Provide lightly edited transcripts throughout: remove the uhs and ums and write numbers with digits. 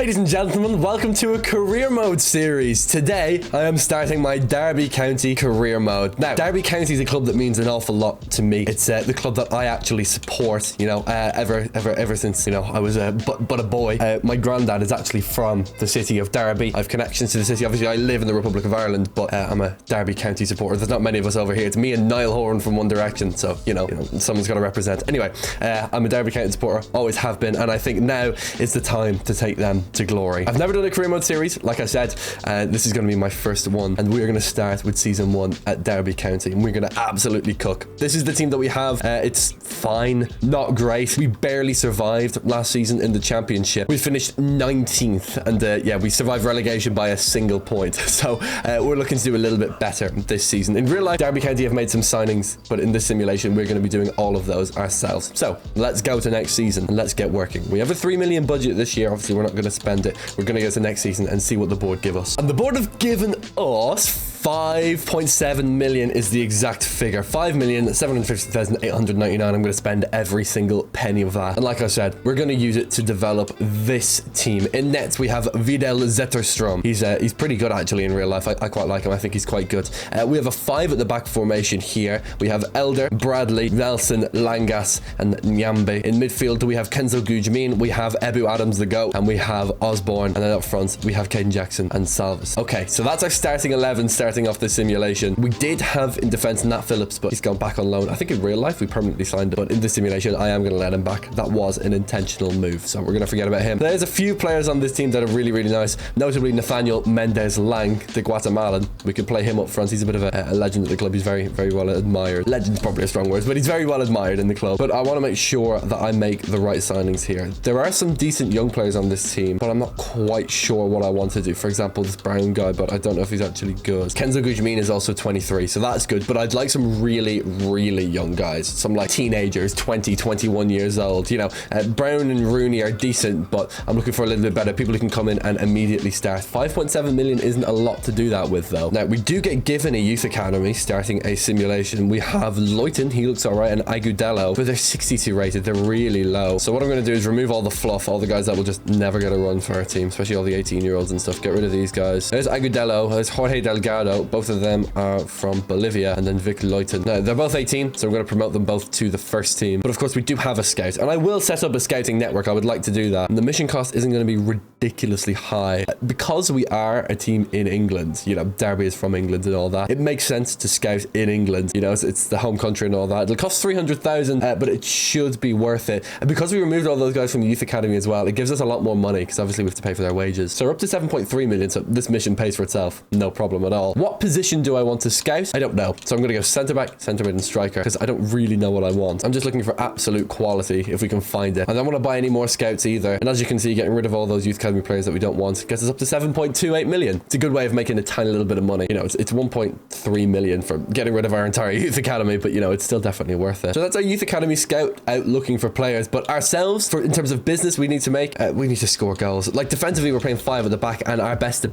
Ladies and gentlemen, welcome to a career mode series. Today, I am starting my Derby County career mode. Now, Derby County is a club that means an awful lot to me. It's the club that I actually support, you know, ever since, you know, I was but a boy. My granddad is actually from the city of Derby. I have connections to the city. Obviously, I live in the Republic of Ireland, but I'm a Derby County supporter. There's not many of us over here. It's me and Niall Horan from One Direction, so, you know someone's got to represent. Anyway, I'm a Derby County supporter, always have been, and I think now is the time to take them to glory. I've never done a career mode series, like I said. This is going to be my first one, and we're going to start with season 1 at Derby County, and we're going to absolutely cook. This is the team that we have. It's fine, not great. We barely survived last season in the championship. We finished 19th, and yeah, we survived relegation by a single point. So we're looking to do a little bit better this season. In real life, Derby County have made some signings, but in this simulation, we're going to be doing all of those ourselves. So let's go to next season and let's get working. We have a 3 million budget this year. Obviously, we're not going to spend it. We're going to go to next season and see what the board give us. And the board have given us 5.7 million is the exact figure. 5,750,899. I'm going to spend every single penny of that. And like I said, we're going to use it to develop this team. In nets, we have Vidal Zetterstrom. He's pretty good actually in real life. I quite like him. I think he's quite good. We have a 5 at the back formation here. We have Elder, Bradley, Nelson, Langas, and Nyambe. In midfield, we have Kenzo Gujmin. We have Ebu Adams the GOAT, and we have Osborne. And then up front, we have Caden Jackson and Salvis. Okay, so that's our starting 11, starting off the simulation. We did have in defense Nat Phillips, but he's gone back on loan. I think in real life we permanently signed him, but in the simulation I am going to let him back. That was an intentional move, so we're going to forget about him. There's a few players on this team that are really nice, notably Nathaniel Mendez Lang, the Guatemalan. We could play him up front. He's a bit of a legend at the club. He's very well admired. Legend's probably a strong word, but he's very well admired in the club. But I want to make sure that I make the right signings here. There are some decent young players on this team, but I'm not quite sure what I want to do. For example, this Brown guy, but I don't know if he's actually good. Kenzo Gujmin is also 23, so that's good, but I'd like some really young guys, some like teenagers, 20, 21 years old. You know, Brown and Rooney are decent, but I'm looking for a little bit better, people who can come in and immediately start. 5.7 million isn't a lot to do that with though. Now we do get given a youth academy starting a simulation. We have Luyton, he looks all right, and Agudelo, but they're 62 rated. They're really low. So what I'm going to do is remove all the fluff, all the guys that will just never get a run for our team, especially all the 18-year-olds and stuff. Get rid of these guys. There's Agudelo, there's Jorge Delgado. Both of them are from Bolivia, and then Vic Luyton. Now, they're both 18, so I'm going to promote them both to the first team. But of course, we do have a scout, and I will set up a scouting network. I would like to do that. And the mission cost isn't going to be ridiculously high. Because we are a team in England, you know, Derby is from England and all that, it makes sense to scout in England. You know, it's the home country and all that. It'll cost 300,000, but it should be worth it. And because we removed all those guys from the youth academy as well, it gives us a lot more money, because obviously we have to pay for their wages. So we're up to 7.3 million, so this mission pays for itself. No problem at all. What position do I want to scout? I don't know. So I'm going to go centre back, centre mid, and striker, because I don't really know what I want. I'm just looking for absolute quality if we can find it. I don't want to buy any more scouts either. And as you can see, getting rid of all those youth academy players that we don't want gets us up to 7.28 million. It's a good way of making a tiny little bit of money. You know, it's 1.3 million for getting rid of our entire youth academy, but you know, it's still definitely worth it. So that's our youth academy scout out looking for players. But ourselves, in terms of business, we need to score goals. Like defensively, we're playing 5 at the back, and our best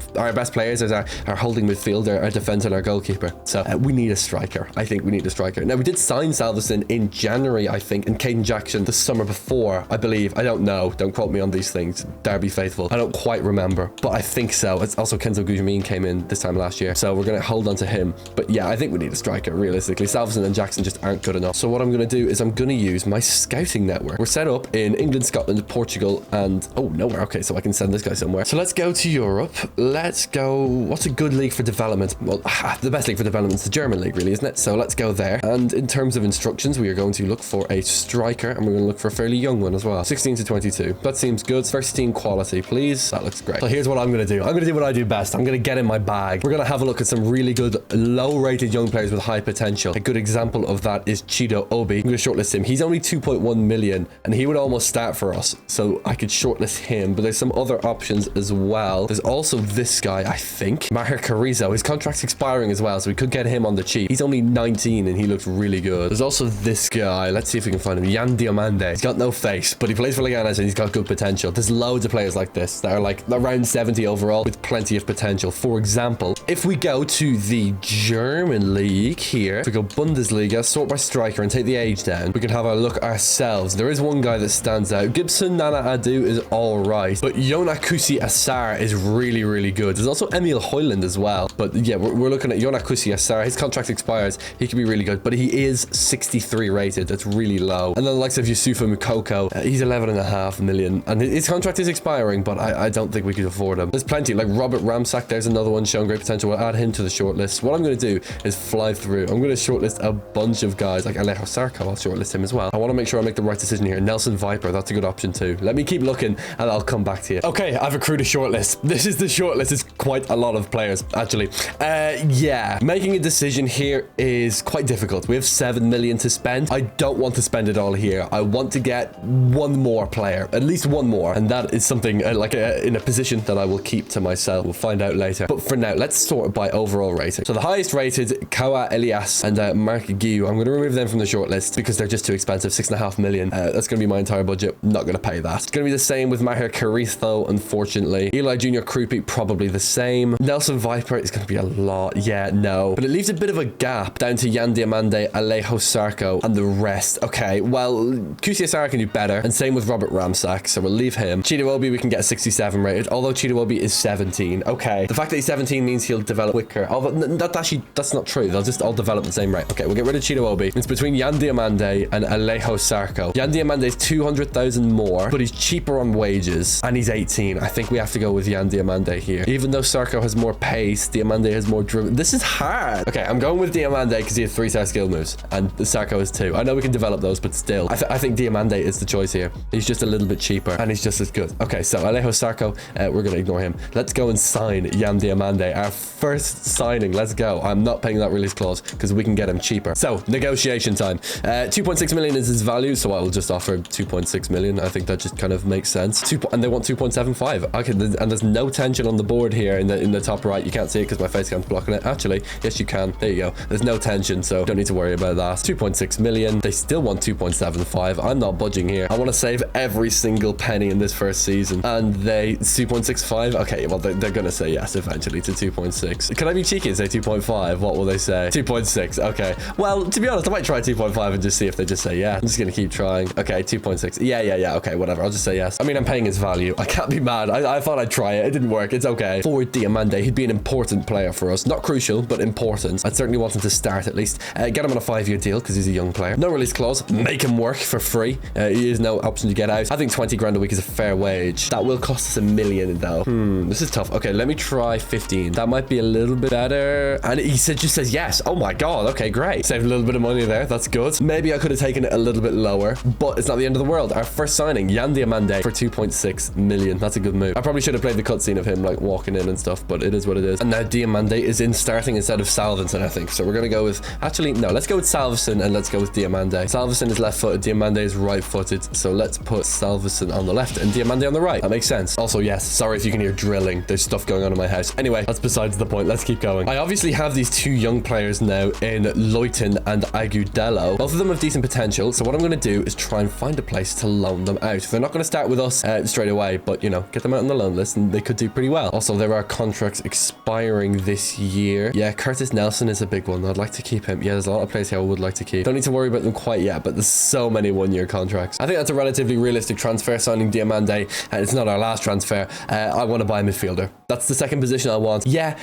players is our holding midfielder, our defense, and our goalkeeper. So we need a striker. I think we need a striker. Now, we did sign Salvesen in January, I think, and Caden Jackson the summer before, I believe. I don't know. Don't quote me on these things. Derby faithful. I don't quite remember, but I think so. It's also Kenzo Gujmin came in this time last year, so we're going to hold on to him. But yeah, I think we need a striker, realistically. Salvesen and Jackson just aren't good enough. So what I'm going to do is I'm going to use my scouting network. We're set up in England, Scotland, Portugal, and oh, nowhere. Okay, so I can send this guy somewhere. So let's go to Europe. Let's go. What's a good league for development? Well, the best league for development is the German league, really, isn't it? So let's go there. And in terms of instructions, we are going to look for a striker, and we're going to look for a fairly young one as well. 16 to 22. That seems good. First team quality, please. That looks great. So here's what I'm going to do. I'm going to do what I do best. I'm going to get in my bag. We're going to have a look at some really good, low-rated young players with high potential. A good example of that is Chido Obi. I'm going to shortlist him. He's only 2.1 million, and he would almost start for us. So I could shortlist him, but there's some other options as well. There's also this guy, I think. Maher Carrizo. His contract's expiring as well, so we could get him on the cheap. He's only 19 and he looks really good. There's also this guy. Let's see if we can find him. Yan Diomande. He's got no face, but he plays for Leganes and he's got good potential. There's loads of players like this that are like around 70 overall with plenty of potential. For example, if we go to the German league here, if we go Bundesliga, sort by striker and take the age down, we can have a look ourselves. There is one guy that stands out. Gibson Nana Adu is all right, but Yonakusi Asar is really, really good. There's also Emil Hoyland as well, but yeah, we're looking at Yonakusi Asar. His contract expires. He could be really good, but he is 63 rated. That's really low. And then the likes of Yusufa Mukoko, he's 11.5 million, and his contract is expiring, but I don't think we could afford him. There's plenty, like Robert Ramsack. There's another one showing great potential. We'll add him to the shortlist. What I'm going to do is fly through. I'm going to shortlist a bunch of guys, like Alejo Sarko. I'll shortlist him as well. I want to make sure I make the right decision here. Nelson Viper, that's a good option too. Let me keep looking and I'll come back to you. Okay, I've accrued a shortlist. This is the shortlist. It's quite a lot of players, actually. Yeah, making a decision here is quite difficult. We have 7 million to spend. I don't want to spend it all here. I want to get one more player, at least one more, and that is something in a position that I will keep to myself. We'll find out later. But for now, let's sort by overall rating. So the highest rated, Kawa Elias and Mark Guiu. I'm going to remove them from the shortlist because they're just too expensive. 6.5 million. That's going to be my entire budget. I'm not going to pay that. It's going to be the same with Maher Carrizo, unfortunately. Eli Junior Krupi, probably the same. Nelson Viper is going to be a lot. Yeah, no. But it leaves a bit of a gap down to Yan Diomande, Alejo Sarko, and the rest. Okay, well, Kusi Asara can do better, and same with Robert Ramsack, so we'll leave him. Chidowobi, we can get 67 rated, although Chidowobi is 17. Okay, the fact that he's 17 means he'll develop quicker. Although, that's not true. They'll just all develop the same rate. Okay, we'll get rid of Chidowobi. It's between Yan Diomande and Alejo Sarko. Yan Diomande is 200,000 more, but he's cheaper on wages, and he's 18. I think we have to go with Yan Diomande here. Even though Sarko has more pace, Diomande has more driven. This is hard. Okay, I'm going with Diomande because he has 3-star skill moves, and Sarko has 2. I know we can develop those, but still, I think Diomande is the choice here. He's just a little bit cheaper, and he's just as good. Okay, so Alejo Sarko, we're going to ignore him. Let's go and sign Yan Diomande. Our first signing. Let's go. I'm not paying that release clause because we can get him cheaper. So, negotiation time. 2.6 million is his value, so I'll just offer 2.6 million. I think that just kind of makes sense. And they want 2.75. Okay, and there's no tension on the board here in the top right. You can't see it because my face cam's blocking it. Actually, yes, you can. There you go. There's no tension, so don't need to worry about that. 2.6 million. They still want 2.75. I'm not budging here. I want to save every single penny in this first season, and they 2.65. Okay, well, they're gonna say yes eventually to 2.6. Can I be cheeky and say 2.5? What will they say? 2.6. Okay, well, to be honest, I might try 2.5 and just see if they just say yeah. I'm just gonna keep trying. Okay, 2.6. Yeah. Okay, whatever, I'll just say yes. I mean, I'm paying his value. I can't be mad. I thought I'd try it. It didn't work. It's okay. For Diomande, he'd be an important player for us. Not crucial, but important. I'd certainly want him to start at least. Get him on a 5-year deal because he's a young player. No release clause. Make him work for free. He has no option to get out. I think 20 grand a week is a fair wage. That will cost us 1 million though. This is tough. Okay, let me try 15. That might be a little bit better. And he just says yes. Oh my god. Okay, great. Saved a little bit of money there. That's good. Maybe I could have taken it a little bit lower, but it's not the end of the world. Our first signing, Yan Diomande, for 2.6 million. That's a good move. I probably should have played the cutscene of him like walking in and stuff, but it is what it is. And now Diomande is in starting instead of Salvinson, I think. So we're going to go with, actually, no, let's go with Salvinson and let's go with Diomande. Salvinson is left-footed, Diomande is right-footed. So let's put Salvinson on the left and Diomande on the right. That makes sense. Also, yes, sorry if you can hear drilling. There's stuff going on in my house. Anyway, that's besides the point. Let's keep going. I obviously have these 2 young players now in Leuten and Agudelo. Both of them have decent potential. So what I'm going to do is try and find a place to loan them out. They're not going to start with us straight away, but, you know, get them out on the loan list and they could do pretty well. Also, there are contracts expiring this year. Yeah, Curtis Nelson is a big one. I'd like to keep him. Yeah, there's a lot of players here I would like to keep. Don't need to worry about them quite yet, but there's so many 1-year contracts. I think that's a relatively realistic transfer signing Diomande. It's not our last transfer. I want to buy a midfielder. That's the second position I want. Yeah,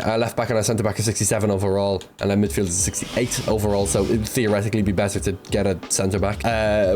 our left back and our centre back are 67 overall, and our midfield is 68 overall, so it'd theoretically be better to get a centre back.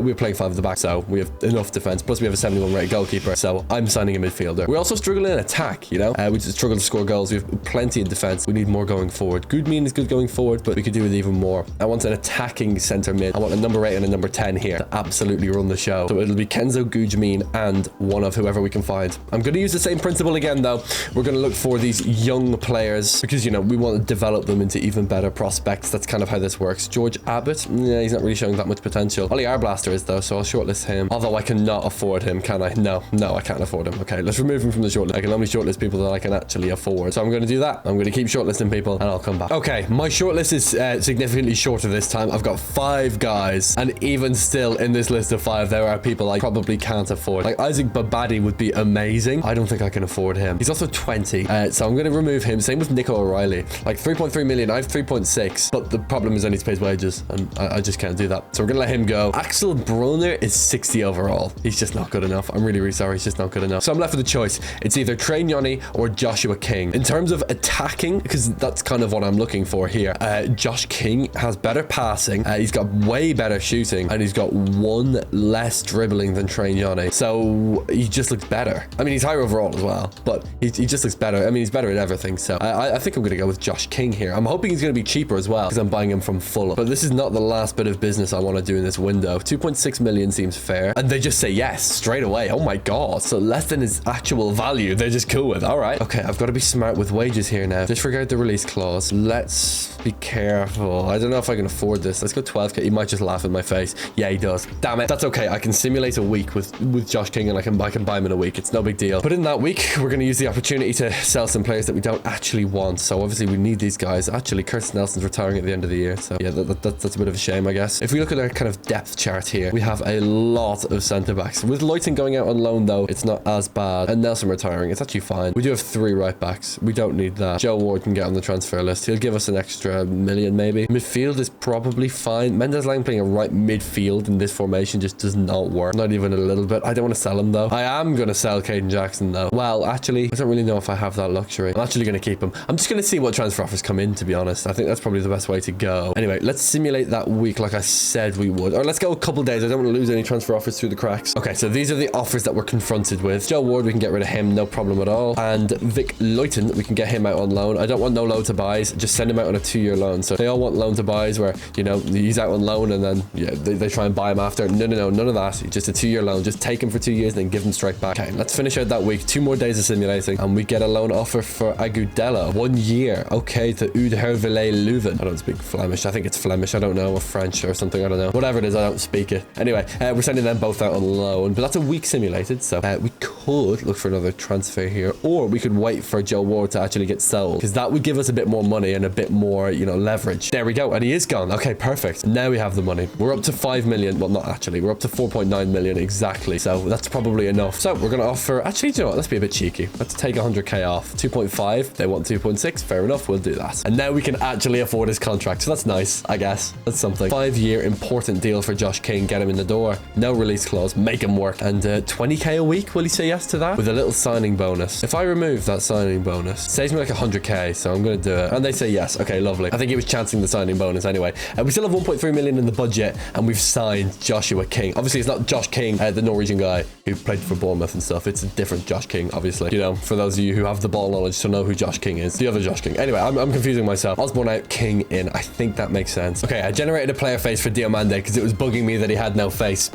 We're playing 5 at the back, so we have enough defence, plus we have a 71 rated goalkeeper, so I'm signing a midfielder. We're also struggling in attack, you know? We just struggle to score goals. We have plenty in defence. We need more going forward. Gudmin is good going forward, but we could do with even more. I want an attacking centre mid. I want a number 8 and a number 10 here to absolutely run the show. So it'll be Kenzo Gudmin and one of whoever we can find. I'm going to use the same principle again, though. We're going to look for these young players because, you know, we want to develop them into even better prospects. That's kind of how this works. George Abbott, yeah, he's not really showing that much potential. Ollie Arblaster is, though, so I'll shortlist him. Although I cannot afford him, can I? No, I can't afford him. Okay, let's remove him from the shortlist. I can only shortlist people that I can actually afford. So I'm going to do that. I'm going to keep shortlisting people and I'll come back. Okay, my shortlist is significantly shorter this time. I've got 5 guys, and even still in this list of 5, there are people I probably can't afford. Like Isaac Babadi would be amazing. I don't think I can afford him. He's also 20, so I'm going to remove him. Same with Nico O'Reilly. Like 3.3 million. I have 3.6, but the problem is I need to pay his wages, and I just can't do that. So we're going to let him go. Axel Brunner is 60 overall. He's just not good enough. I'm really, really sorry. He's just not good enough. So I'm left with a choice. It's either Train Yoni or Joshua King. In terms of attacking, because that's kind of what I'm looking for here, Josh King has better passing. He's got way better shooting, and he's got 1 less dribbling than Train Yoni. So he just looks better. I mean, he's higher overall as well, but he just looks better. I mean, he's better at everything. So I think I'm going to go with Josh King here. I'm hoping he's going to be cheaper as well, because I'm buying him from Fulham. But this is not the last bit of business I want to do in this window. 2.6 million seems fair. And they just say yes straight away. Oh my God. So less than his actual value, they're just cool with. All right. Okay, I've got to be smart with wages here now. Disregard the release clause. Let's be careful. I don't know if I can afford this. Let's go 12k. He might just laugh in my face. Yeah, he does. Damn it. That's okay. I can simulate a week with Josh King, and I can buy him in a week. It's no big deal. But in that week, we're going to use the opportunity to sell some players that we don't actually want. So obviously we need these guys. Actually, Curtis Nelson's retiring at the end of the year. So yeah, that's a bit of a shame, I guess. If we look at our kind of depth chart here, we have a lot of centre backs. With Luyton going out on loan though, it's not as bad. And Nelson retiring, it's actually fine. We do have 3 right backs. We don't need that. Joe Ward can get on the transfer list. He'll give us an extra million maybe. Midfield is probably fine. Mendes Lang playing a right midfield in this formation just does not work. Not even a little bit. I don't want to sell him though. I am going to sell Caden Jackson though. Well, actually, I don't really know if I have that luxury. I'm actually going to keep him. I'm just going to see what transfer offers come in, to be honest. I think that's probably the best way to go. Anyway, let's simulate that week like I said we would. Or let's go a couple days. I don't want to lose any transfer offers through the cracks. Okay, so these are the offers that we're confronted with. Joe Ward, we can get rid of him, no problem at all. And Vic Luyton, we can get him out on loan. I don't want no loan to buys. Just send him out on a 2-year loan. So they all want loan to buys where, you know, he's out on loan and then yeah, they try and buy him after. No, none of that. Just a 2-year loan. Just take him for 2 years and then give him straight back. Okay, let's finish out that week. 2 more days of simulating and we get a loan offer for Agudelo. 1 year. Okay, to Oud Hervele Leuven. I don't speak Flemish. I think it's Flemish. I don't know, or French or something. I don't know. Whatever it is, I don't speak it. Anyway, we're sending them both out on loan, but that's a week simulated. So we could look for another transfer here, or we could wait for Joe Ward to actually get sold, because that would give us a bit more money and a bit more, you know, leverage. There we go. And he is gone. Okay, perfect. Now we have the money. We're up to 5 million. Well, not actually. We're up to 4.9 million exactly. So that's probably enough. So we're going to offer, actually, do you know what? Let's be a bit cheeky. Let's take 100k off. 2.5. They want 2.6. Fair enough. We'll do that. And now we can actually afford his contract. So that's nice, I guess. That's something. 5-year important deal for Josh King. Get him in the door. No release clause. Make him work. And 20k a week. Will he say yes to that? With a little signing bonus. If I remove that signing bonus, saves me like 100k. So I'm going to do it. And they say yes. Okay, lovely. I think he was chancing the signing bonus anyway. We still have 1.3 million in the budget and we've signed Joshua King. Obviously, it's not Josh King, the Norwegian guy who played for Bournemouth and stuff. It's a different Josh King, obviously. You know, for those of you who have the ball knowledge to know who Josh King is. The other Josh King. Anyway, I'm confusing myself. Osborne out, King in. I think that makes sense. Okay, I generated a player face for Diomande because it was bugging me that he had no face.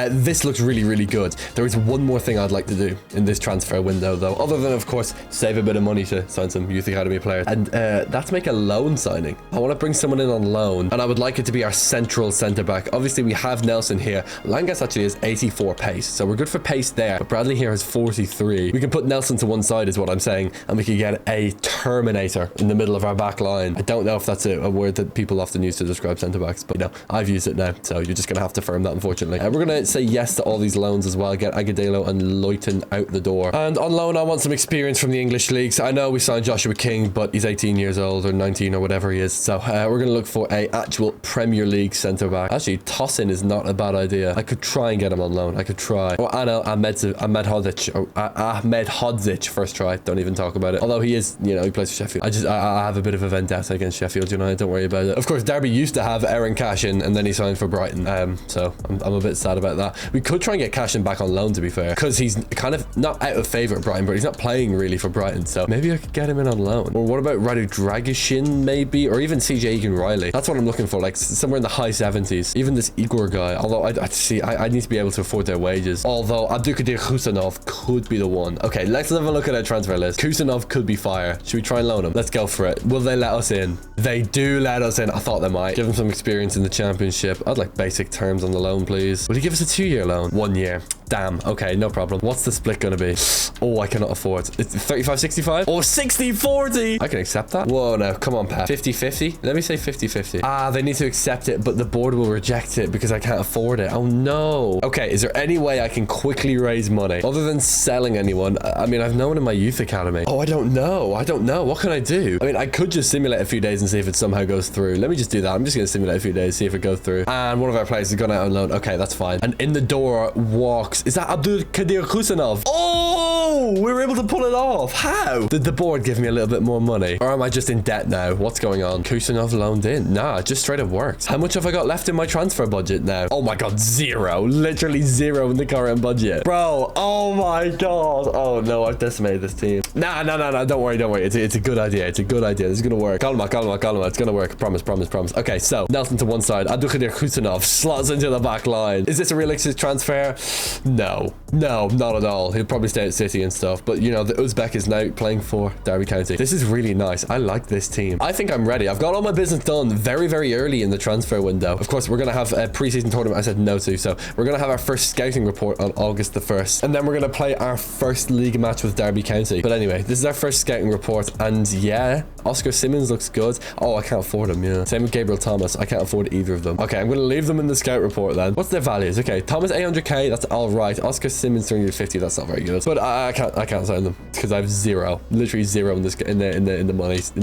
This looks really, really good. There is one more thing I'd like to do in this transfer window, though, other than, of course, save a bit of money to sign some Youth Academy players. And that's make a loan signing. I want to bring someone in on loan, and I would like it to be our central centre-back. Obviously, we have Nelson here. Langas actually has 84 pace, so we're good for pace there. But Bradley here has 43. We can put Nelson to one side, is what I'm saying, and we could get a Terminator in the middle of our back line. I don't know if that's a word that people often use to describe centre-backs, but, you know, I've used it now, so you're just going to have to firm that, unfortunately. We're going to say yes to all these loans as well. Get Agudelo and Luyton out the door. And on loan, I want some experience from the English leagues. I know we signed Joshua King, but he's 18 years old or 19 or whatever he is. So we're going to look for a actual Premier League centre-back. Actually, Tosin is not a bad idea. I could try and get him on loan. I could try. Or Anel Ahmed Hodzic. Or Ahmed Hodzic, first try. Don't even talk about it. Although he is, you know, he plays for Sheffield. I have a bit of a vendetta against Sheffield United. Don't worry about it. Of course, Derby used to have Aaron Cashin, and then he signed for Brighton. So I'm a bit sad about that. We could try and get Cashin back on loan, to be fair, because he's kind of not out of favour at Brighton, but he's not playing really for Brighton. So maybe I could get him in on loan. Or what about Radu Dragishin, maybe? Or even CJ Egan Riley. That's what I'm looking for, like somewhere in the high 70s. Even this Igor guy, although I need to be able to afford their wages. Although Abdulkadir Kusanov could be the one. Okay, let's have a look at our transfer list. Kusanov could be fire. Should we try and loan him? Let's go for it. Will they let us in? They do let us in. I thought they might. Give him some experience in the championship. I'd like basic terms on the loan, please. Will he give us a 2-year loan? 1 year. Damn. Okay, no problem. What's the split going to be? Oh, I cannot afford. It's 35-65? Or 60 60-40. I can accept that. Whoa, no. Come on, Pep. 50-50? Let me say 50-50. Ah, they need to accept it, but the board will reject it because I can't afford it. Oh, no. Okay, is there any way I can quickly raise money other than selling anyone? I mean, I've no one in my youth academy. Oh, I don't know. I don't know. What can I do? I mean, I could just simulate a few days and see if it somehow goes through. Let me just do that. I'm just going to simulate a few days, see if it goes through. And one of our players has gone out on loan. Okay, that's fine. And in the door walks... Is that Abdul Kadir Kusanov? Oh, we were able to pull it off. How? Did the board give me a little bit more money? Or am I just in debt now? What's going on? Kusanov loaned in. Nah, it just straight up worked. How much have I got left in my transfer budget now? Oh my god, zero. Literally zero in the current budget. Bro, oh my god. Oh no, I've decimated this team. Nah. Don't worry. It's a good idea. It's a good idea. This is gonna work. Calma. It's gonna work. Promise. Okay, so Nelson to one side. Abdul Kadir Kusanov slots into the back line. Is this a realistic transfer? No, not at all. He'll probably stay at City and stuff. But you know, the Uzbek is now playing for Derby County. This is really nice. I like this team. I think I'm ready. I've got all my business done very, very early in the transfer window. Of course, we're gonna have a preseason tournament I said no to. So we're gonna have our first scouting report on August the 1st. And then we're gonna play our first league match with Derby County. But anyway, this is our first scouting report. And yeah, Oscar Simmons looks good. Oh, I can't afford him, yeah. Same with Gabriel Thomas. I can't afford either of them. Okay, I'm gonna leave them in the scout report then. What's their values? Okay, Thomas 800k, that's all right. Oscar Simmons 350, that's not very good. But I can't sign them because I have zero, literally zero in this in the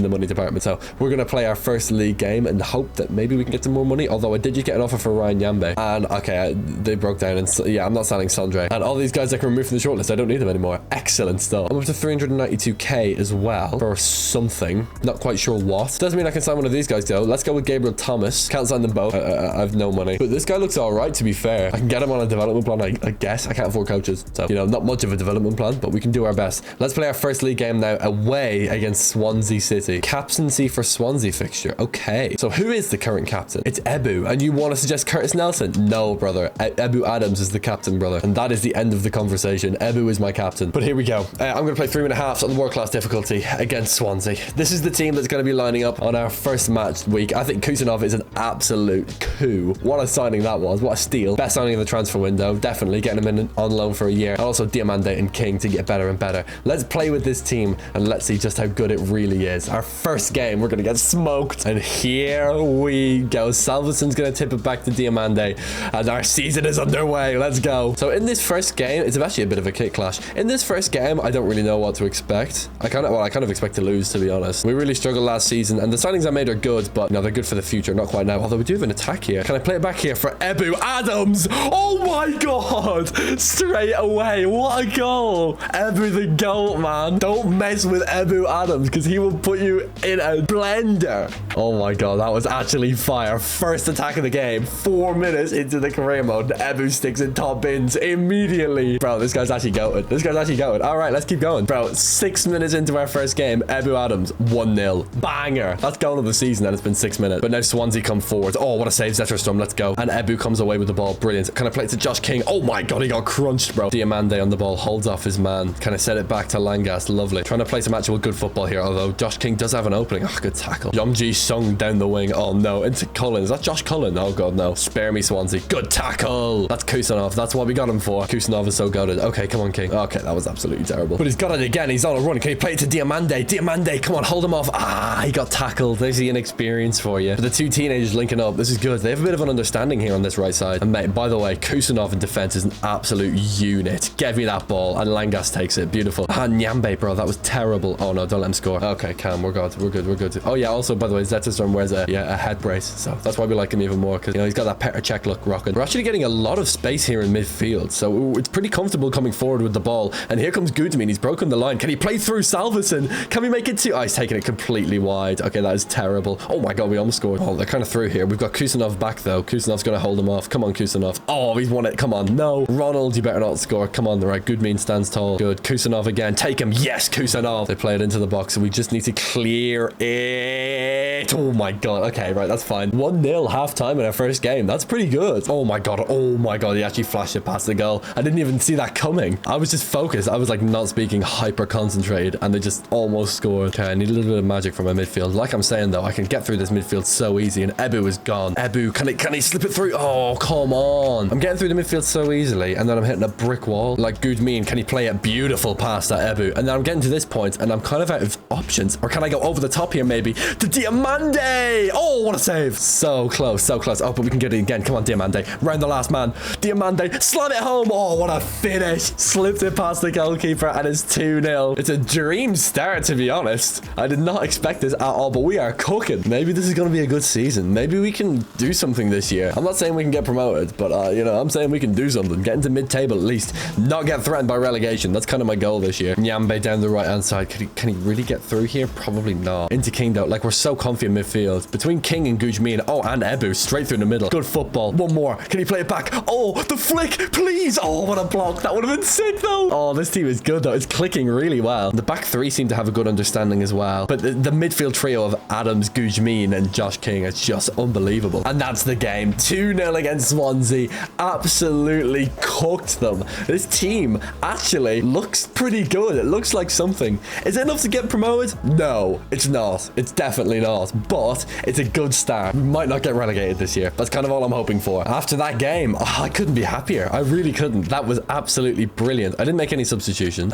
money department. So we're gonna play our first league game and hope that maybe we can get some more money. Although I did just get an offer for Ryan Yambe, and okay, they broke down, and so, yeah, I'm not signing Sondre. And all these guys I can remove from the shortlist, I don't need them anymore. Excellent stuff. I'm up to 392k as well for something. Not quite sure what. Doesn't mean I can sign one of these guys though. Let's go with Gabriel Thomas. Can't sign them both. I have no money. But this guy looks all right, to be fair. I can get him on a development plan, I guess. I can't afford coaches. So, you know, not much of a development plan, but we can do our best. Let's play our first league game now away against Swansea City. Captaincy for Swansea fixture. Okay. So who is the current captain? It's Ebu. And you want to suggest Curtis Nelson? No, brother. Ebu Adams is the captain, brother. And that is the end of the conversation. Ebu is my captain. But here we go. I'm going to play 3.5 on the world class difficulty against Swansea. This is the team that's going to be lining up on our first match week. I think Kusanov is an absolute coup. What a signing that was. What a steal. Best signing of the transfer window. Definitely getting him in on loan for a year. And also Diamande and King to get better and better. Let's play with this team and let's see just how good it really is. Our first game, we're going to get smoked. And here we go. Salveson's going to tip it back to Diamande. And our season is underway. Let's go. So in this first game, it's actually a bit of a kick clash. In this first game, I don't really know what to expect. I kind of expect to lose, to be honest. We really struggled last season, and the signings I made are good, but no, they're good for the future, not quite now. Although we do have an attack here. Can I play it back here for Ebu Adams? Oh my god! Straight away, what a goal! Ebu the GOAT, man. Don't mess with Ebu Adams, because he will put you in a blender. Oh my god, that was actually fire. First attack of the game, 4 minutes into the career mode. Ebu sticks in top bins immediately. Bro, this guy's actually goated. This guy's actually goated. All right, let's keep going. Bro, 6 minutes into our first game, Ebu Adams, 1-0. Banger. That's goal of the season, and it's been 6 minutes. But now Swansea come forward. Oh, what a save, Zetterstrom. Let's go. And Ebu comes away with the ball. Brilliant. Can I play it to Josh King? Oh my god, he got crunched, bro. Diamande on the ball, holds off his man. Can I set it back to Langas? Lovely. Trying to play some actual good football here, although Josh King does have an opening. Oh, good tackle. Yomji Sung down the wing. Oh no, into Cullen. Is that Josh Cullen? Oh god, no. Spare me, Swansea. Good tackle. That's Kusanov. That's what we got him for. Kusanov is so goated. Okay, come on, King. Okay, that was absolutely terrible. But he's got it again. He's on a run. Can he play it to Diamande? Diamande, come on, hold him off. Ah, he got tackled. There's the inexperience for you. But the two teenagers linking up. This is good. They have a bit of an understanding here on this right side. And mate, by the way, Kusanov in defense is an absolute unit. Give me that ball. And Langas takes it. Beautiful. Ah, Nyambe, bro. That was terrible. Oh no, don't let him score. Okay, calm. We're good. We're good. We're good. Oh yeah, also, by the way, Zetterstrom wears a head brace. So that's why we like him even more. Because, you know, he's got that Petr Cech look rocking. We're actually getting a lot of space here in midfield. So it's pretty comfortable coming forward with the ball. And here comes Gudmin. He's broken the line. Can he play through Salveson? Can we make it to... Oh, he's taking it completely wide. Okay, that is terrible. Oh my god, we almost scored. Oh, they're kind of through here. We've got Kusanov back, though. Kusanov's going to hold him off. Come on, Kusanov. Oh, he's won it. Come on. No. Ronald, you better not score. Come on. Right. Gudmin stands tall. Good. Kusanov again. Take him. Yes, Kusanov. They play it into the box, and we just need to clear it. Oh my god. Okay, right. That's fine. 1-0 half-time in our first game. That's pretty good. Oh my god. Oh my god. He actually flashed it past the goal. I didn't even see that coming. I was just focused. I was like not speaking, hyper concentrated, and they just almost scored. Okay, I need a little bit of magic from my midfield. Like I'm saying though, I can get through this midfield so easy, and Ebu is gone. Ebu, can he slip it through? Oh, come on. I'm getting through the midfield so easily, and then I'm hitting a brick wall. Like, Gudmin, can he play it beautiful past that Ebu? And then I'm getting to this point, and I'm kind of out of options. Or can I go over the top here, maybe? To Diamande! Oh, what a save! So close, so close. Oh, but we can get it again. Come on, Diamande. Round the last man. Diamande, slam it home. Oh, what a finish. Slipped it past the goalkeeper, and it's 2-0. It's a dream start, to be honest. I did not expect this at all, but we are cooking. Maybe this is going to be a good season. Maybe we can do something this year. I'm not saying we can get promoted, but, you know, I'm saying we can do something. Get into mid-table at least. Not get threatened by relegation. That's kind of my goal this year. Nyambe down the right-hand side. Can he really get through here? Probably not. Into King, though. Like, we're so comfy in midfield. Between King and Gujmin. Oh, and Ebu. Straight through the middle. Good football. One more. Can he play it back? Oh, the flick, please. Oh, what a block. That would have been sick, though. Oh, this team is good, though. It's clicking really well. The back three seem to have a good understanding as well. But the midfield trio of Adams, Gujmin, and Josh King is just unbelievable. And that's the game. 2-0 against Swansea. Absolutely cooked them. This team actually looks pretty good. It looks like something. Is it enough to get promoted? No, it's not. It's definitely not. But it's a good start. We might not get relegated this year. That's kind of all I'm hoping for. After that game, oh, I couldn't be happier. I really couldn't. That was absolutely brilliant. I didn't make any substitution,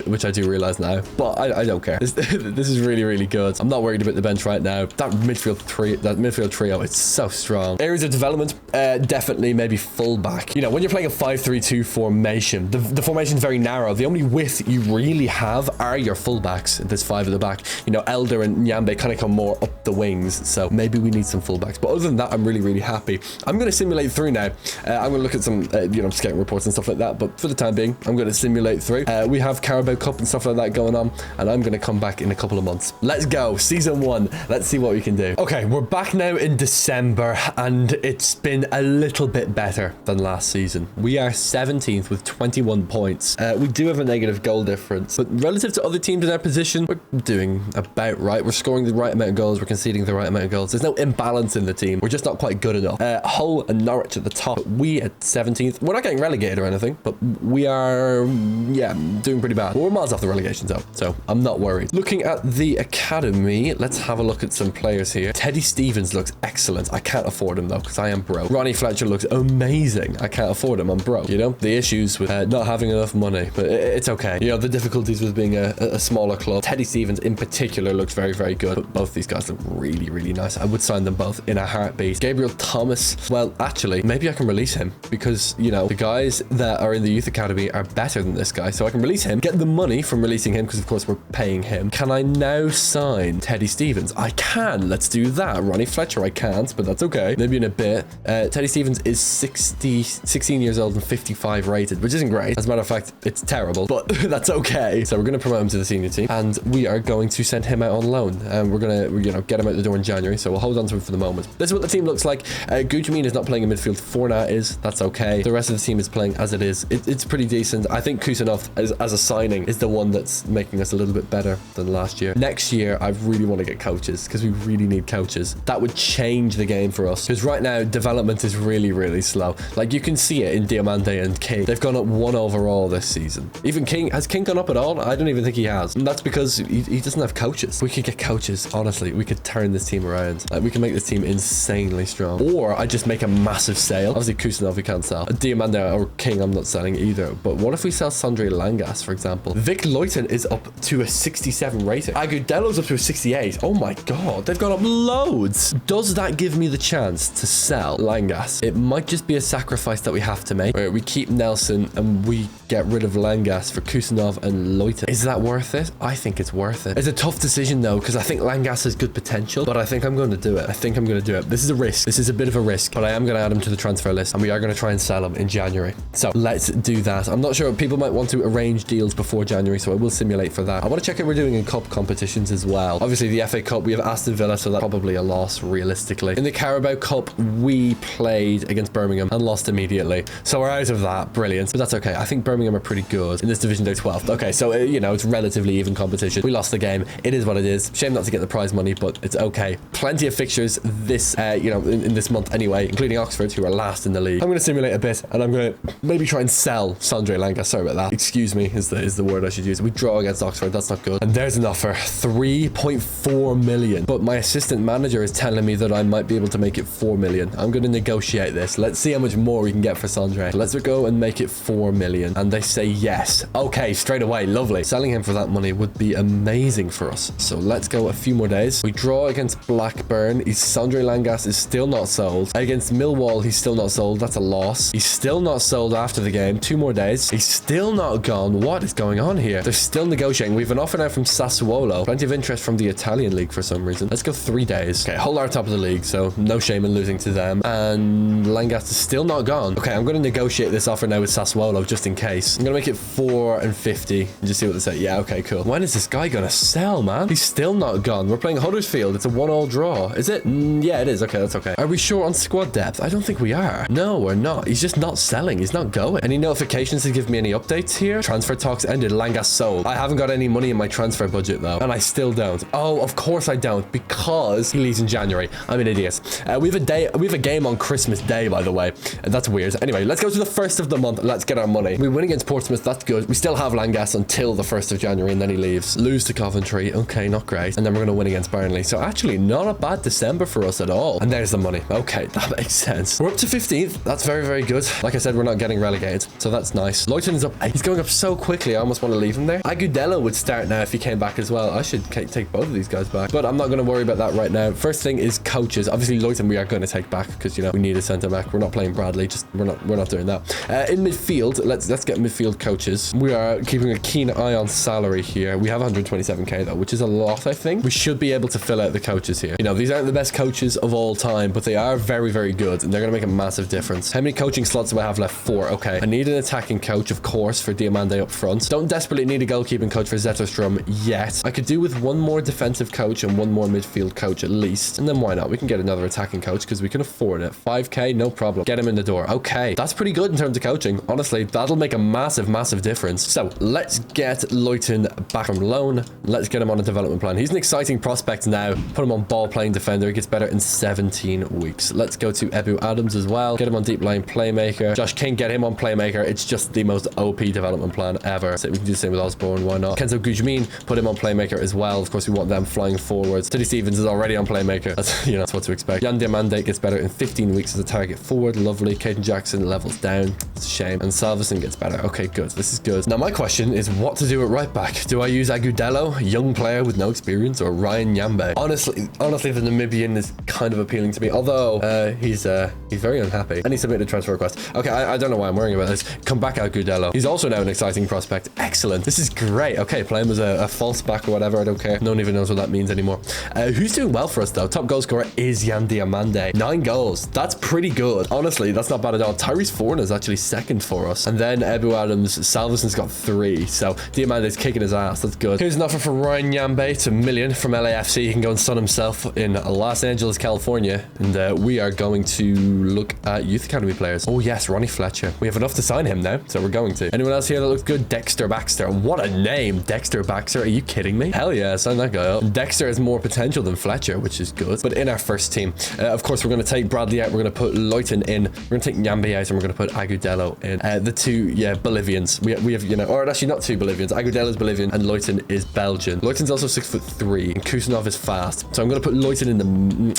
which I do realize now, but I don't care. This is really, really good. I'm not worried about the bench right now. That midfield trio, it's so strong. Areas of development, definitely maybe fullback. You know, when you're playing a 5-3-2 formation, the formation's very narrow. The only width you really have are your fullbacks. There's 5 at the back. You know, Elder and Nyambe kind of come more up the wings, so maybe we need some fullbacks. But other than that, I'm really, really happy. I'm going to simulate through now. I'm going to look at some, you know, scouting reports and stuff like that, but for the time being, I'm going to simulate through. We have Carabao Cup and stuff like that going on, and I'm going to come back in a couple of months. Let's go. Season 1. Let's see what we can do. Okay, we're back now in December, and it's been a little bit better than last season. We are 17th with 21 points. We do have a negative goal difference, but relative to other teams in our position, we're doing about right. We're scoring the right amount of goals. We're conceding the right amount of goals. There's no imbalance in the team. We're just not quite good enough. Hull and Norwich at the top. We at 17th. We're not getting relegated or anything, but we are, yeah, doing pretty bad. We're miles off the relegation zone, so I'm not worried. Looking at the academy, let's have a look at some players here. Teddy Stevens looks excellent. I can't afford him though, because I am broke. Ronnie Fletcher looks amazing. I can't afford him. I'm broke. You know, the issues with not having enough money, but it's okay. You know, the difficulties with being a smaller club. Teddy Stevens in particular looks very, very good. But both these guys look really, really nice. I would sign them both in a heartbeat. Gabriel Thomas, well, actually, maybe I can release him because, you know, the guys that are in the youth academy are better than this guy. So I can release him, get the money from releasing him because, of course, we're paying him. Can I now sign Teddy Stevens? I can. Let's do that. Ronnie Fletcher, I can't, but that's okay. Maybe in a bit. Teddy Stevens is 16 years old and 55 rated, which isn't great. As a matter of fact, it's terrible, but that's okay. So we're going to promote him to the senior team, and we are going to send him out on loan. We're going to, you know, get him out the door in January, so we'll hold on to him for the moment. This is what the team looks like. Gujmin is not playing in midfield. Fornat is. That's okay. The rest of the team is playing as it is. It's pretty decent. I think Kusanov, as a signing, is the one that's making us a little bit better than last year. Next year, I really want to get coaches because we really need coaches. That would change the game for us because right now, development is really, really slow. Like, you can see it in Diamande and King. They've gone up 1 overall this season. Even King, has King gone up at all? I don't even think he has. And that's because he doesn't have coaches. We could get coaches, honestly. We could turn this team around. Like, we can make this team insanely strong. Or I just make a massive sale. Obviously, Kusanov we can't sell. Diamande or King I'm not selling either. But what if we sell Sondre Langas, for example? Vic Leuten is up to a 67 rating. Agudelo's up to a 68. Oh my god, they've gone up loads. Does that give me the chance to sell Langas? It might just be a sacrifice that we have to make, where we keep Nelson and we get rid of Langas for Kusanov and Leuten. Is that worth it? I think it's worth it. It's a tough decision though, because I think Langas has good potential, but I think I'm going to do it. I think I'm going to do it. This is a risk. This is a bit of a risk, but I am going to add him to the transfer list, and we are going to try and sell him in January. So let's do that. I'm not sure. People might want to arrange deals before January, so I will simulate for that. I want to check how we're doing in cup competitions as well. Obviously, the FA Cup, we have Aston Villa, so that's probably a loss, realistically. In the Carabao Cup, we played against Birmingham and lost immediately. So we're out of that. Brilliant. But that's okay. I think Birmingham are pretty good in this division. They're 12th. Okay, so, you know, it's relatively even competition. We lost the game. It is what it is. Shame not to get the prize money, but it's okay. Plenty of fixtures this, you know, in this month anyway, including Oxford, who are last in the league. I'm going to simulate a bit, and I'm going to maybe try and sell Sondre Langas. Sorry about that. Excuse me is the word I should use. We draw against Oxford. That's not good. And there's an offer. 3.4 million. But my assistant manager is telling me that I might be able to make it 4 million. I'm going to negotiate this. Let's see how much more we can get for Sondre. Let's go go and make it 4 million? And they say yes. Okay, straight away. Lovely. Selling him for that money would be amazing for us. So let's go a few more days. We draw against Blackburn. Sondre Langas is still not sold. Against Millwall, he's still not sold. That's a loss. He's still not sold after the game. 2 more days. He's still not gone. What is going on here? They're still negotiating. We have an offer now from Sassuolo. Plenty of interest from the Italian league for some reason. Let's go 3 days. Okay, Hull are top of the league, so no shame in losing to them. And Langas is still not gone. Okay, I'm going to negotiate this offer now with Sassuolo just in case. I'm going to make it 4.50 and just see what they say. Yeah, okay, cool. When is this guy going to sell, man? He's still not gone. We're playing Huddersfield. It's a 1-1 draw. Is it? Yeah, it is. Okay, that's okay. Are we short on squad depth? I don't think we are. No, we're not. He's just not selling. He's not going. Any notifications to give me any updates here? Transfer talks ended. Langas sold. I haven't got any money in my transfer budget though, and I still don't. Oh, of course I don't, because he leaves in January. I'm an idiot. We have a game on Christmas Day, by the way, and that's weird. Anyway, let's go to the 1st of the month. Let's get our money. We win against Portsmouth. That's good. We still have Langas until the 1st of January, and then he leaves. Lose to Coventry. Okay, not great. And then we're going to win against Burnley. So actually, not a bad December for us at all. And there's the money. Okay, that makes sense. We're up to 15th. That's very, very good. Like I said, we're not getting relegated, so that's nice. Luyton is up 8. He's going up so quickly. I almost want to leave him there. Agudelo would start now if he came back as well. I should take both of these guys back, but I'm not going to worry about that right now. First thing is coaches. Obviously, Luyton we are going to take back because, you know, we need a centre back. We're not playing Bradley. Just we're not doing that. In midfield, let's get midfield coaches. We are keeping a keen eye on salary here. We have 127k though, which is a lot. I think we should be able to fill out the coaches here. You know, these aren't the best coaches of all time, but they are very, very good, and they're going to make a massive difference. How many coaching slots do I have left? 4. Okay, I need an attacking coach, of course, for Diamande up front. Don't desperately need a goalkeeping coach for Zetterstrom yet. I could do with 1 more defensive coach and 1 more midfield coach at least, and then why not? We can get another attacking coach because we can afford it. 5k, no problem. Get him in the door. Okay, that's pretty good in terms of coaching. Honestly, that'll make a massive, massive difference. So let's get Luyton back from loan. Let's get him on a development plan. He's an exciting prospect now. Put him on ball playing defender. He gets better in 17 weeks. Let's go to Ebu Adams as well. Get him on deep line playmaker. Josh King, get him on playmaker. It's just the most OP development plan ever. So we can do the same with Osborne. Why not? Kenzo Gujmin, put him on playmaker as well. Of course, we want them flying forwards. Teddy Stevens is already on playmaker. That's, you know, that's what to expect. Jan Diamande gets better in 15 weeks as a target forward. Lovely. Caden Jackson levels down. It's a shame. And Salveson gets better. Okay, good. This is good. Now, my question is what to do at right back. Do I use Agudelo, young player with no experience, or Ryan Nyambe? Honestly, the Namibian is kind of appealing to me, although he's very unhappy and he submitted a transfer request. Okay, I don't know why I'm worrying about this. Come back, Agudelo. He's also now an exciting prospect. Excellent. This is great. Okay, play him as a false back or whatever. I don't care. No one even knows what that means anymore. Who's doing well for us though? Top goal scorer is Jan Diamande. 9 goals. That's pretty good. Honestly, that's not bad at all. Tyrese Forn is actually second for us. And then Ebu Adams, Salveson's got 3. So Diamande's kicking his ass. That's good. Here's an offer for Ryan Nyambe to $1 million from LAFC. He can go and sun himself in Los Angeles, California. And we are going to look at youth academy players. Oh yes, Ronnie Fletcher. We have enough to sign him now, so we're going to. Anyone else here that looks good? Dexter Baxter. What a name. Dexter Baxter. Are you kidding me? Hell yeah, sign that guy up. Dexter has more potential than Fletcher, which is good. But in our first team, of course, we're going to take Bradley out. We're going to put Luyton in. We're going to take Nyambe out, and we're going to put Agudelo in. The 2, Bolivians. We have, you know, or actually not 2 Bolivians. Agudelo's Bolivian and Luyton is Belgian. Luyton's also 6'3", and Kusanov is fast. So I'm going to put Luyton in the...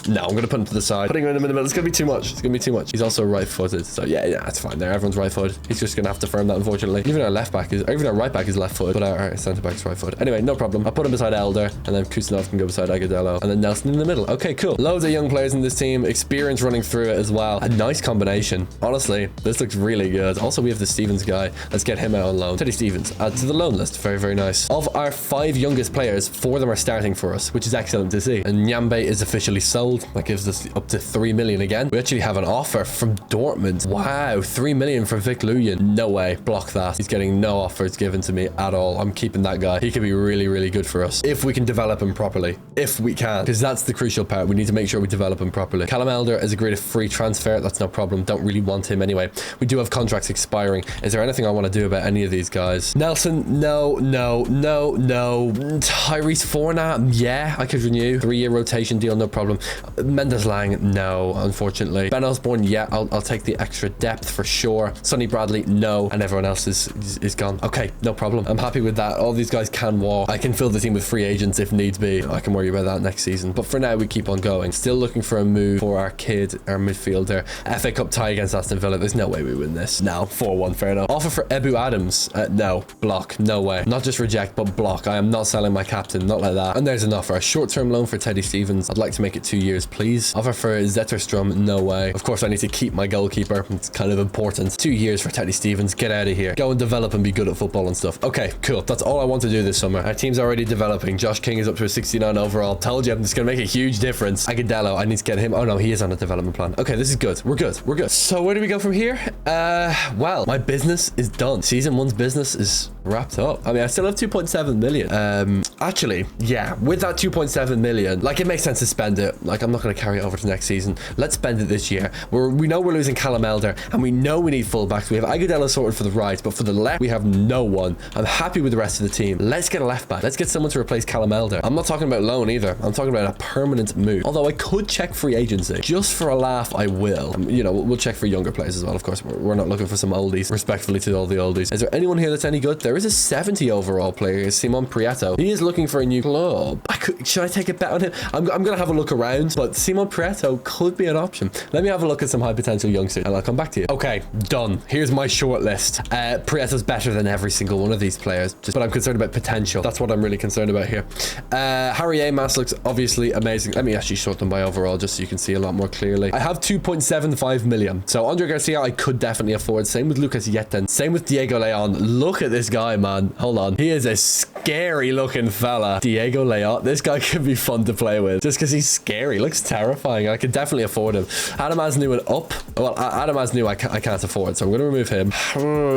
No, I'm going to put him to the side. Putting him in the middle. It's going to be too much. It's going to be too much. He's also right-footed. So yeah, that's fine there. Everyone's right-footed. He's just going to have to firm that, unfortunately. Even our left back is... Or even our right back is left-footed, but our centre-back's right-footed. Anyway, no problem. I'll put him beside Elder, and then Kusanov can go beside Agudelo, and then Nelson in the middle. Okay, cool. Loads of young players in this team. Experience running through it as well. A nice combination. Honestly, this looks really good. Also, we have the Stevens guy. Let's get him out on loan. Teddy Stevens, add to the loan list. Very, very nice. Of our 5 youngest players, 4 of them are starting for us, which is excellent to see. And Nyambe is officially sold. That gives us up to 3 million again. We actually have an offer from Dortmund. Wow, 3 million for Vic Luyen. No way. Block that. He's getting no offers given to me at all. I'm keeping that guy. He could be really, really good for us if we can develop him properly. If we can, because that's the crucial part. We need to make sure we develop him properly. Callum Elder has agreed a free transfer. That's no problem. Don't really want him anyway. We do have contracts expiring. Is there anything I want to do about any of these guys? Nelson, no. Tyrese Fornat, yeah, I could renew. 3-year rotation deal, no problem. Mendes Lang, no, unfortunately. Ben Osborne, yeah, I'll take the extra depth for sure. Sonny Bradley, no, and everyone else is gone. Okay, no problem. I'm happy with that. All these guys can walk. I can fill the team with free agents if needs be. I can worry about that next season. But for now, we keep on going. Still looking for a move for our kid, our midfielder. FA Cup tie against Aston Villa. There's no way we win this. this. No, 4-1, fair enough. Offer for Ebu Adams. No. Block. No way. Not just reject, but block. I am not selling my captain. Not like that. And there's an offer. A short-term loan for Teddy Stevens. I'd like to make it 2 years, please. Offer for Zetterstrom. No way. Of course, I need to keep my goalkeeper. It's kind of important. 2 years for Teddy Stevens. Get out of here. Go and develop and be good at football and stuff. Okay, cool. That's all I want to do this summer. Our team's already developing. Josh King is up to a 69 overall. Told you, it's going to make a huge difference. Agudelo, I need to get him. Oh no, he is on a development plan. Okay, this is good. We're good. We're good. So where do we go from here? Well, my business is done. Season 1's business is wrapped up. I mean, I still have 2.7 million. Actually, yeah, with that 2.7 million, like, it makes sense to spend it. Like, I'm not going to carry it over to next season. Let's spend it this year. We know we're losing Callum Elder, and we know we need fullbacks. We have Agudelo sorted for the right, but for the left, we have no one. I'm happy with the rest of the team. Let's get a left back. Let's get someone to replace Callum Elder. I'm not talking about loan either. I'm talking about a permanent move. Although I could check free agency. Just for a laugh, I will. You know, we'll check for younger players as well, of course. We're not looking for some oldies, respectfully to all the oldies. Is there anyone here that's any good? There is a 70 overall player, Simon Prieto. He is looking for a new club. Should I take a bet on him? I'm going to have a look around, but Simon Prieto could be an option. Let me have a look at some high potential youngsters and I'll come back to you. Okay, done. Here's my short list. Prieto's better than every single one of these players, but I'm concerned about potential. That's what I'm really concerned about here. Harry Amas looks obviously amazing. Let me actually sort them by overall just so you can see a lot more clearly. I have 2.75 million. So Andre Garcia, I could definitely afford. Same with Lucas Yetten. Same with Diego Leon. Look at this guy, man. Hold on. He is a scary looking fella. Diego Leon. This guy could be fun to play with just because he's scary. Looks terrifying. I could definitely afford him. Adam Asnu and up. Well, Adam Asnu I can't afford, so I'm going to remove him.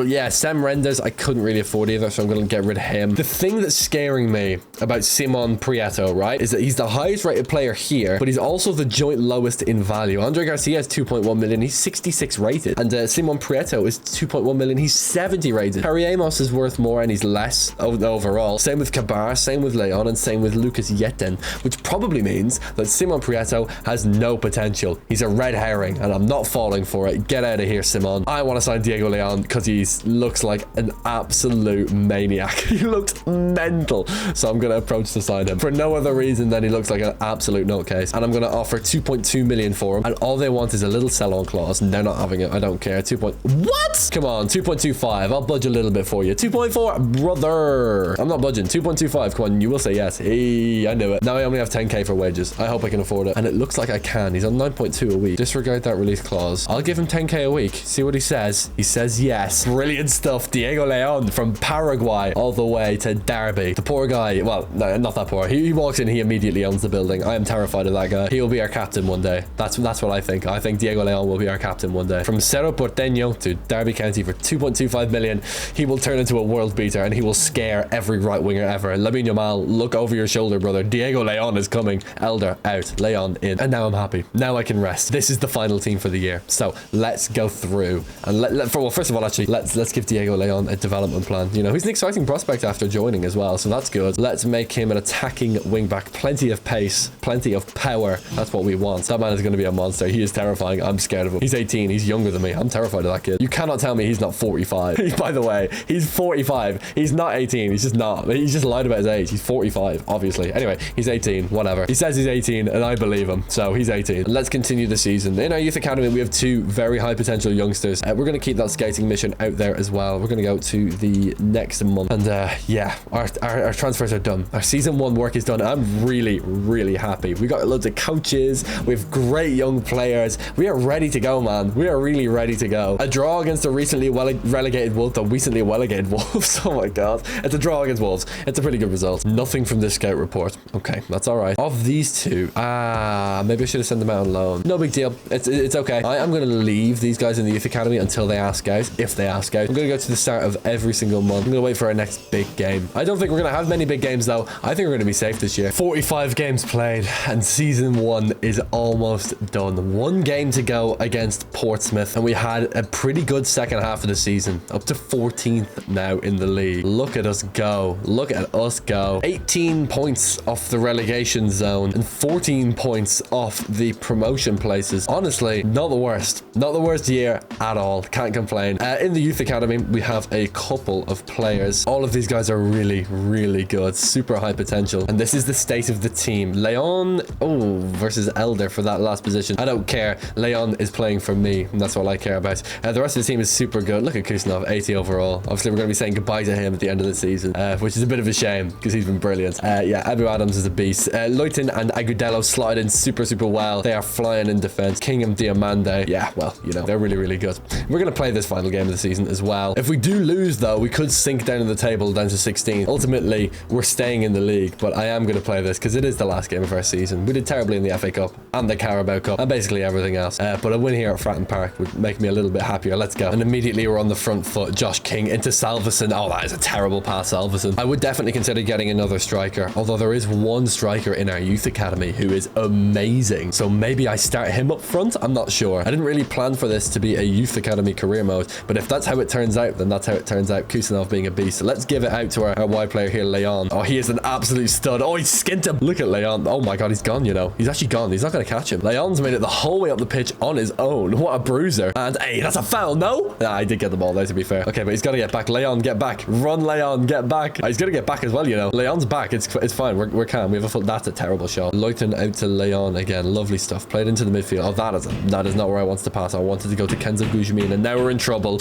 Yeah, Sam Renders I couldn't really afford either, so I'm going to get rid of him. The thing that's scaring me about Simon Prieto, right, is that he's the highest rated player here, but he's also the joint lowest in value. Andre Garcia is 2.1 million. He's 66 rated. And Simon Prieto is 2.1 million. He's 70 rated. Harry Amos is worth more and he's less overall. Same with Kabar, same with Leon, and same with Lucas Yetten, which probably means that Simon Prieto has no potential. He's a red herring and I'm not falling for it. Get out of here, Simon. I want to sign Diego Leon because he looks like an absolute maniac. He looks mental. So I'm going to approach to sign him for no other reason than he looks like an absolute nutcase. And I'm going to offer 2.2 million for him. And all they want is a little sell-on clause. And they're not having it. I don't care. What? Come on, 2.25. I'll budge a little bit for you. 2.4, brother. I'm not budging. 2.25. Come on, you will say yes. Hey, I knew it. Now I only have 10k for wages. I hope I can afford it. And it looks like I can. He's on 9.2 a week. Disregard that release clause. I'll give him 10k a week. See what he says. He says yes. Brilliant stuff. Diego Leon from Paraguay all the way to Derby. The poor guy. Well, no, not that poor. He walks in. He immediately owns the building. I am terrified of that guy. He will be our captain one day. That's what I think. I think Diego Leon will be our captain one day. From Cerro Porteño to Derby County for 2.25 million. He will turn into a world beater and he will scare every right winger ever. Lamine Yamal, look over your shoulder, brother. Diego Leon is coming. Elder out. Leon in. And now I'm happy. Now I can rest. This is the final team for the year. So let's go through and well, first of all, actually, let's give Diego Leon a development plan. You know, he's an exciting prospect after joining as well, so that's good. Let's make him an attacking wingback. Plenty of pace, plenty of power. That's what we want. That man is going to be a monster. He is terrifying. I'm scared of him. He's 18. He's younger than me. I'm terrified of that kid. You cannot tell me he's not 45. By the way, he's 45. He's not 18. He's just not. He's just lied about his age. He's 45, obviously. Anyway, he's 18. Whatever. He says he's 18, and I believe him. So he's 18. Let's continue the season. In our youth academy, we have 2 very high potential youngsters. We're going to keep that skating mission out there as well. We're going to go to the next month. And yeah, our transfers are done. Our season 1 work is done. I'm really, really happy. We got loads of coaches. We have great young players. We are ready to go, man. We are really ready to go. A draw against a recently relegated Wolves. The recently relegated Wolves. Oh my God. It's a draw against Wolves. It's a pretty good result. Nothing from this scout report. Okay, that's all right. Of these 2, maybe I should have sent them out on loan. No big deal. It's okay. I am going to leave these guys in the youth academy until they ask out. If they ask out, I'm going to go to the start of every single month. I'm going to wait for our next big game. I don't think we're going to have many big games though. I think we're going to be safe this year. 45 games played and season 1 is almost done. 1 game to go against Portsmouth and we had a pretty good second half of the season, up to 14th now. now in the league. Look at us go. Look at us go. 18 points off the relegation zone and 14 points off the promotion places. Honestly, not the worst. Not the worst year at all. Can't complain. In the youth academy, we have a couple of players. All of these guys are really, really good. Super high potential. And this is the state of the team. Leon, versus Elder for that last position. I don't care. Leon is playing for me, and that's all I care about. The rest of the team is super good. Look at Kusanov, 80 overall. Obviously, we're going to be saying goodbye to him at the end of the season, which is a bit of a shame because he's been brilliant. Yeah, Abu Adams is a beast. Leuton and Agudelo slotted in super, super well. They are flying in defense. King and Diamande. Yeah, well, you know, they're really, really good. We're going to play this final game of the season as well. If we do lose, though, we could sink down in the table down to 16. Ultimately, we're staying in the league, but I am going to play this because it is the last game of our season. We did terribly in the FA Cup and the Carabao Cup and basically everything else. But a win here at Fratton Park would make me a little bit happier. Let's go. And immediately we're on the front foot. Josh King into Salveson. Oh, that is a terrible pass, Salveson. I would definitely consider getting another striker, although there is one striker in our youth academy who is amazing. So maybe I start him up front. I'm not sure. I didn't really plan for this to be a youth academy career mode, but if that's how it turns out, then that's how it turns out. Kusanov being a beast. So let's give it out to our wide player here, Leon. Oh, he is an absolute stud. Oh, he skint him. Look at Leon. Oh my God, he's gone, you know. He's actually gone. He's not going to catch him. Leon's made it the whole way up the pitch on his own. What a bruiser. And hey, that's a foul. No? Nah, I did get the ball there, to be fair. Okay, but he's got to get back. Leon, get back. Run, Leon, get back. He's going to get back as well, you know. Leon's back. It's fine. We're calm. We have a full... That's a terrible shot. Leuton out to Leon again. Lovely stuff. Played into the midfield. Oh, that is not where I wanted to pass. I wanted to go to Kenzo Guzmin, and now we're in trouble.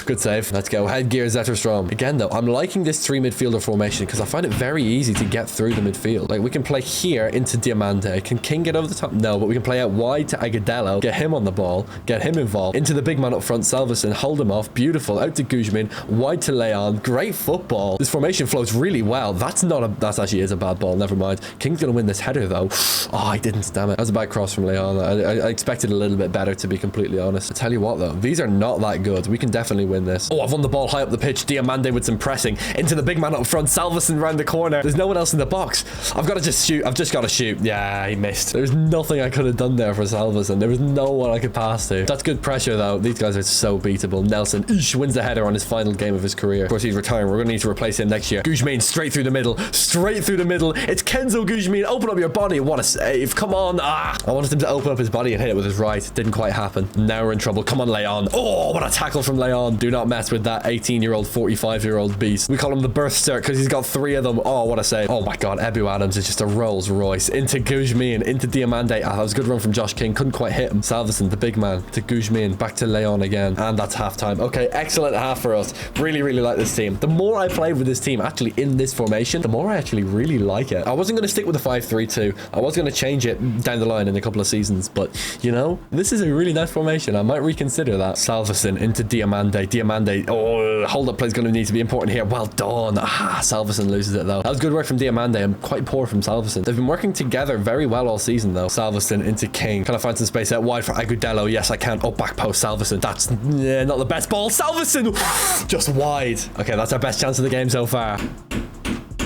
Good save. Let's go. Headgear Zetterstrom. Again, though, I'm liking this three midfielder formation because I find it very easy to get through the midfield. Like, we can play here into Diamante. Can King get over the top? No, but we can play out wide to Agudelo, get him on the ball, get him involved. Into the big man up front, Salveson, hold him off. Beautiful. Out to Guzmin, wide to Leon. Great football. This formation flows really well. That actually is a bad ball. Never mind. King's going to win this header, though. Oh, I didn't. Damn it. That was a bad cross from Leon. I expected a little bit better, to be completely honest. I tell you what, though, these are not that good. We can definitely win this. Oh, I've won the ball high up the pitch. Diamande with some pressing into the big man up front. Salveson round the corner. There's no one else in the box. I've got to just shoot. I've just got to shoot. Yeah, he missed. There's nothing I could have done there for Salveson. There was no one I could pass to. That's good pressure, though. These guys are so beatable. Nelson wins the header on his final game of his career. Of course, he's retiring. We're going to need to replace him next year. Guzmin straight through the middle. Straight through the middle. It's Kenzo Guzmin. Open up your body. What a save. Come on. I wanted him to open up his body and hit it with his right. Didn't quite happen. Now we're in trouble. Come on, Leon. Oh, what a tackle from Leon. Do not mess with that 18-year-old, 45-year-old beast. We call him the birth cert because he's got 3 of them. Oh, what a save. Oh my God. Abu Adams is just a Rolls Royce. Into Guzmin. Into Diamande. That was a good run from Josh King. Couldn't quite hit him. Salveson, the big man. To Guzmin. Back to Leon again. And that's halftime. Okay, excellent half for us. Really, really like this team. The more I play with this team, actually in this formation, the more I actually really like it. I wasn't going to stick with the 5-3-2. I was going to change it down the line in a couple of seasons, but you know, this is a really nice formation. I might reconsider that. Salveson into Diamande. Diamande. Oh, hold up play is going to need to be important here. Well done. Salveson loses it though. That was good work from Diamande and quite poor from Salveson. They've been working together very well all season though. Salveson into King. Can I find some space out wide for Agudelo? Yes, I can. Oh, back post Salveson. That's not the best ball. Salveson just wide. Okay, that's our best chance of the game so far.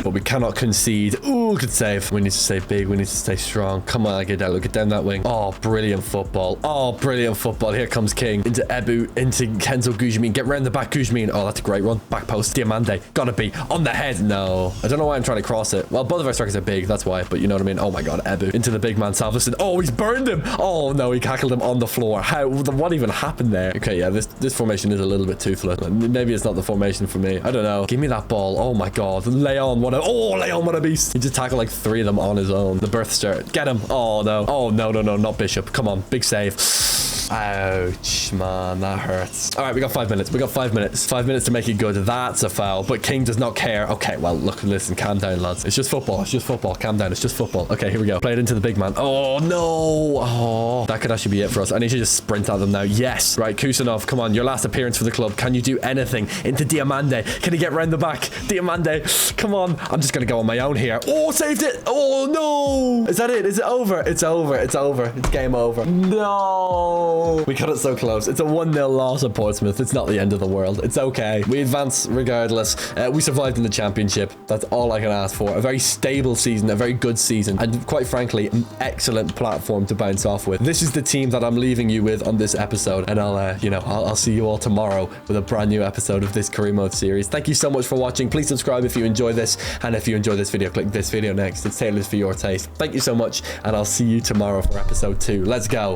But we cannot concede. Ooh, good save. We need to stay big. We need to stay strong. Come on, Agudelo. Get down that wing. Oh, brilliant football. Oh, brilliant football. Here comes King. Into Ebu. Into Kenzo Guzmin. Get round the back, Guzmin. Oh, that's a great run. Back post. Diamande. Gotta be. On the head. No. I don't know why I'm trying to cross it. Well, both of our strikers are big. That's why. But you know what I mean? Oh my God. Ebu. Into the big man, Salveson. Oh, he's burned him. Oh, no. He cackled him on the floor. How? What even happened there? Okay, yeah. This formation is a little bit toothless. Maybe it's not the formation for me. I don't know. Give me that ball. Oh my God. Leon. Leon, what a beast. He just tackled like 3 of them on his own. The birth cert. Get him. Oh, no. Oh, no, not Bishop. Come on. Big save. Ouch, man. That hurts. All right, we got 5 minutes. We got 5 minutes. 5 minutes to make it good. That's a foul. But King does not care. Okay, well, look, listen. Calm down, lads. It's just football. It's just football. Calm down. It's just football. Okay, here we go. Play it into the big man. Oh, no. Oh, that could actually be it for us. I need to just sprint at them now. Yes. Right, Kusanov, come on. Your last appearance for the club. Can you do anything? Into Diamande. Can he get round the back? Diamande. Come on. I'm just going to go on my own here. Oh, saved it. Oh, no. Is that it? Is it over? It's over. It's over. It's game over. No. We got it so close. It's a 1-0 loss at Portsmouth. It's not the end of the world. It's okay. We advance regardless. We survived in the championship. That's all I can ask for. A very stable season, a very good season, and quite frankly, an excellent platform to bounce off with. This is the team that I'm leaving you with on this episode, and I'll see you all tomorrow with a brand new episode of this career mode series. Thank you so much for watching. Please subscribe if you enjoy this, and if you enjoy this video, click this video next. It's tailored for your taste. Thank you so much, and I'll see you tomorrow for episode 2. Let's go.